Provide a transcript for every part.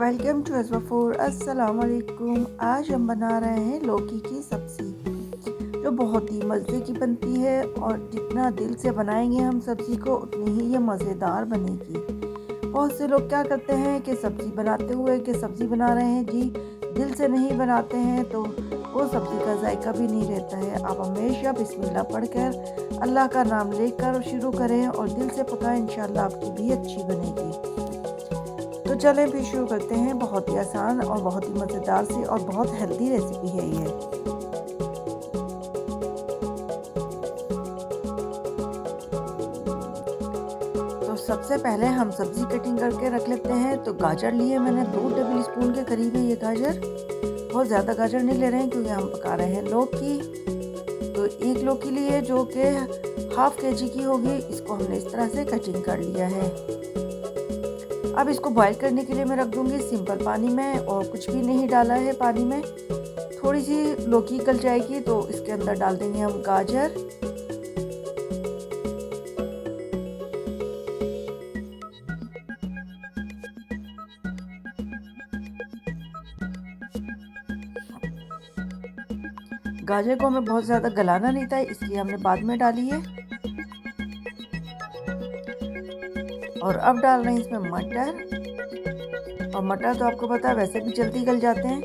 Welcome to अज़वाफ़ोर। अस्सलाम वालेकुम। आज हम बना रहे हैं लौकी की सब्ज़ी, जो बहुत ही मज़े की बनती है और जितना दिल से बनाएंगे हम सब्ज़ी को उतनी ही ये मज़ेदार बनेगी। बहुत से लोग क्या करते हैं कि सब्ज़ी बनाते हुए कि सब्ज़ी बना रहे हैं जी, दिल से नहीं बनाते हैं तो वो सब्ज़ी का जायका भी नहीं रहता है। आप हमेशा बिस्मिल्लाह पढ़कर अल्लाह का नाम लेकर शुरू करें और दिल से पकाएं, इंशाल्लाह आपकी भी अच्छी बनेगी। तो चलें फिर शुरू करते हैं। बहुत ही आसान और बहुत ही मज़ेदार सी और बहुत हेल्दी रेसिपी है ये। तो सबसे पहले हम सब्ज़ी कटिंग करके रख लेते हैं। तो गाजर लिए मैंने 2 टेबल स्पून के करीब है ये गाजर। बहुत ज़्यादा गाजर नहीं ले रहे हैं क्योंकि हम पका रहे हैं लौकी। तो एक लौकी लिए जो कि हाफ केजी की होगी, इसको हमने इस तरह से कटिंग कर लिया है। अब इसको बॉईल करने के लिए मैं रख दूंगी सिंपल पानी में, और कुछ भी नहीं डाला है पानी में। थोड़ी सी लौकी गल जाएगी तो इसके अंदर डाल देंगे हम गाजर। गाजर को हमें बहुत ज़्यादा गलाना नहीं था, इसलिए हमने बाद में डाली है। और अब डाल रहे हैं इसमें मटर, और मटर तो आपको पता है वैसे भी जल्दी गल जाते हैं।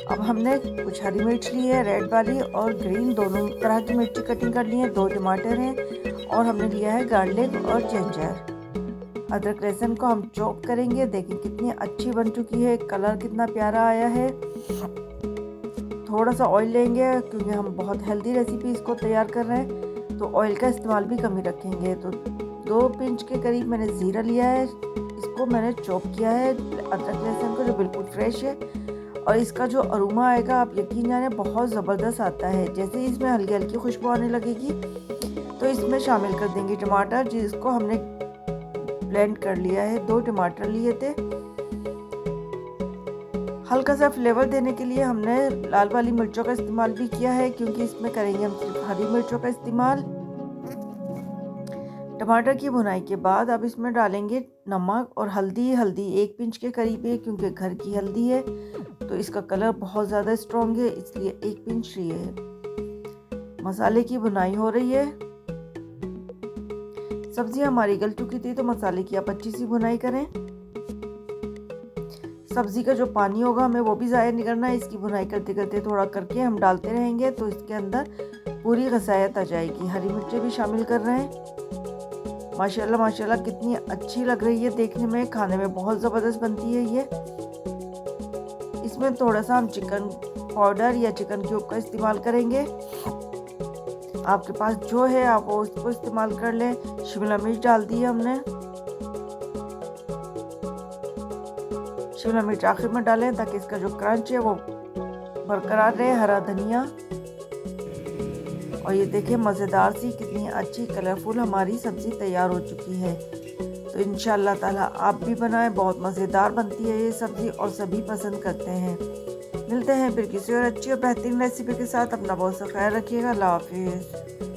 अब हमने कुछ हरी मिर्च ली है, रेड वाली और ग्रीन, दोनों तरह की मिर्ची कटिंग कर ली है। 2 टमाटर हैं और हमने लिया है गार्लिक और जिंजर। अदरक लहसुन को हम चॉप करेंगे। देखिए कितनी अच्छी बन चुकी है, कलर कितना प्यारा आया है। थोड़ा सा ऑयल लेंगे क्योंकि हम बहुत हेल्दी रेसिपी इसको तैयार कर रहे हैं, तो ऑयल का इस्तेमाल भी कम ही रखेंगे। तो 2 पिंच के करीब मैंने ज़ीरा लिया है, इसको मैंने चॉप किया है। अदरक लहसुन को जो बिल्कुल फ्रेश है, और इसका जो अरोमा आएगा आप यकीन जाने बहुत ज़बरदस्त आता है। जैसे ही इसमें हल्की हल्की खुशबू आने लगेगी तो इसमें शामिल कर देंगे टमाटर, जिसको हमने ब्लेंड कर लिया है। 2 टमाटर लिए थे। हल्का सा फ्लेवर देने के लिए हमने लाल वाली मिर्चों का इस्तेमाल भी किया है, क्योंकि इसमें करेंगे हम सिर्फ हरी मिर्चों का इस्तेमाल। टमाटर की भुनाई के बाद अब इसमें डालेंगे नमक और हल्दी। हल्दी 1 पिंच के करीब है क्योंकि घर की हल्दी है, तो इसका कलर बहुत ज़्यादा स्ट्रॉन्ग है, इसलिए 1 पिंच लिए है। मसाले की भुनाई हो रही है। सब्जी हमारी गल चुकी थी, तो मसाले की आप अच्छी सी भुनाई करें। सब्जी का जो पानी होगा हमें वो भी ज़ाया नहीं करना है। इसकी भुनाई करते करते थोड़ा करके हम डालते रहेंगे तो इसके अंदर पूरी गसायत आ जाएगी। हरी मिर्चें भी शामिल कर रहे हैं। माशाल्लाह माशाल्लाह कितनी अच्छी लग रही है देखने में, खाने में बहुत ज़बरदस्त बनती है ये। इसमें थोड़ा सा हम चिकन पाउडर या चिकन क्यूब का इस्तेमाल करेंगे। आपके पास जो है आप वो उसको इस्तेमाल कर लें। शिमला मिर्च डाल दी है हमने। शिमला मिर्च आखिर में डालें ताकि इसका जो क्रंच है वो बरकरार रहे। हरा धनिया, और ये देखिए मज़ेदार सी कितनी अच्छी कलरफुल हमारी सब्ज़ी तैयार हो चुकी है। तो इंशाल्लाह ताला आप भी बनाएं, बहुत मज़ेदार बनती है ये सब्ज़ी और सभी पसंद करते हैं। मिलते हैं फिर किसी और अच्छी और बेहतरीन रेसिपी के साथ। अपना बहुत सा ख्याल रखिएगा। अल्लाह हाफिज़।